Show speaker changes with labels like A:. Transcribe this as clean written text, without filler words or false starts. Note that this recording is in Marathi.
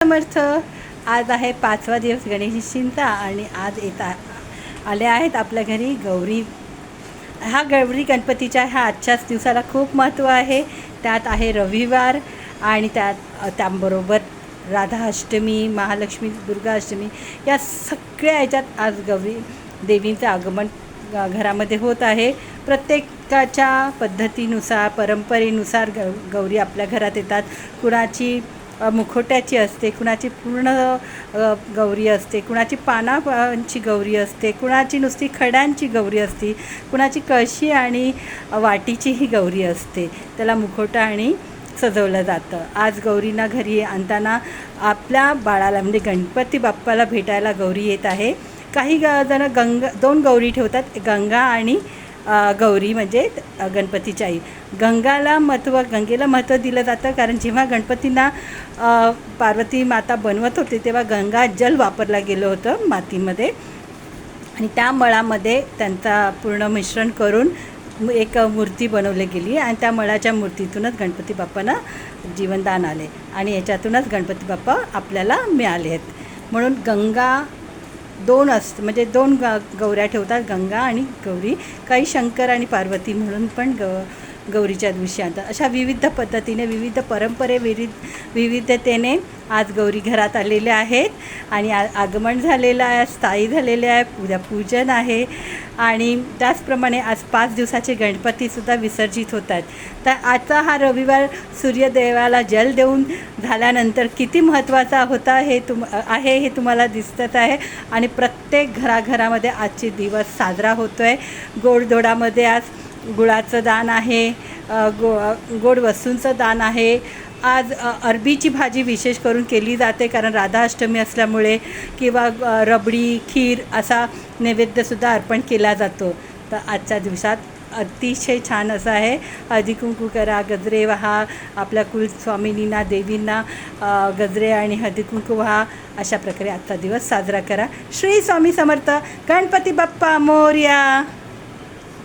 A: समर्थ. आज आहे 5वा दिवस गणेशजींचा आणि आज आले आहेत आपल्या घरी गौरी. गौरी गणपतीच्या आजच्याच दिवसाला खूप महत्त्व आहे. त्यात आहे रविवार आणि त्याबरोबर राधा अष्टमी, महालक्ष्मी, दुर्गा अष्टमी या सगळ्या ह्याच्यात आज गौरी देवींचं आगमन घरामध्ये होत आहे. प्रत्येकाच्या पद्धतीनुसार परंपरेनुसार गौरी आपल्या घरात येतात. कुणाची मुखोट्याची असते, कुणाची पूर्ण गौरी असते, कुणाची पानांची गौरी असते, कुणाची नुसती खड्यांची गौरी असते, कुणाची कळशी आणि वाटीचीही गौरी असते. त्याला मुखोटा आणि सजवलं जातं. आज गौरींना घरी आणताना आपल्या बाळाला म्हणजे गणपती बाप्पाला भेटायला गौरी येत आहे. काही जण दोन गौरी ठेवतात, गंगा आणि गौरी म्हणजे गणपतीची आई. गंगेला महत्त्व दिलं जातं, कारण जेव्हा गणपतींना पार्वती माता बनवत होते तेव्हा गंगा जल वापरलं गेलं होतं मातीमध्ये आणि त्या मळामध्ये त्यांचा पूर्ण मिश्रण करून एक मूर्ती बनवली गेली आणि त्या मळाच्या मूर्तीतूनच गणपती बाप्पांना जीवनदान आले आणि याच्यातूनच गणपती बाप्पा आपल्याला मिळाले आहेत. म्हणून गंगा म्हणजे दोन गौऱ्या ठेवतात, गंगा आणि गौरी. काही शंकर आणि पार्वती म्हणून पण गौरीच्या दिवशी आणतात. अशा विविध पद्धतीने, विविध विविधतेने आज गौरी घरात आलेल्या आहेत आणि आगमन झालेलं आहे, स्थायी झालेले आहे. उद्या पूजन आहे आणि त्याचप्रमाणे आज 5 दिवसाचे गणपतीसुद्धा विसर्जित होत आहेत. तर आजचा हा रविवार सूर्यदेवाला जल देऊन झाल्यानंतर किती महत्त्वाचा होता हे तुम्हाला दिसत आहे आणि प्रत्येक घराघरामध्ये आजचे दिवस साजरा होतो आहे. गोडधोडामध्ये आज गुळाचं दान आहे, गोड वस्तूंचं दान आहे. आज अरबीची भाजी विशेष करून केली जाते, कारण राधा अष्टमी असल्यामुळे, किंवा रबडी, खीर असा नैवेद्यसुद्धा अर्पण केला जातो. तर आजच्या दिवसात अतिशय छान असं आहे. हळदी कुंकू करा, गजरे वाहा, आपल्या कुलस्वामिनींना देवींना गजरे आणि हळदी कुंकू वाहा. अशा प्रकारे आजचा दिवस साजरा करा. श्री स्वामी समर्थ. गणपती बाप्पा मोरया.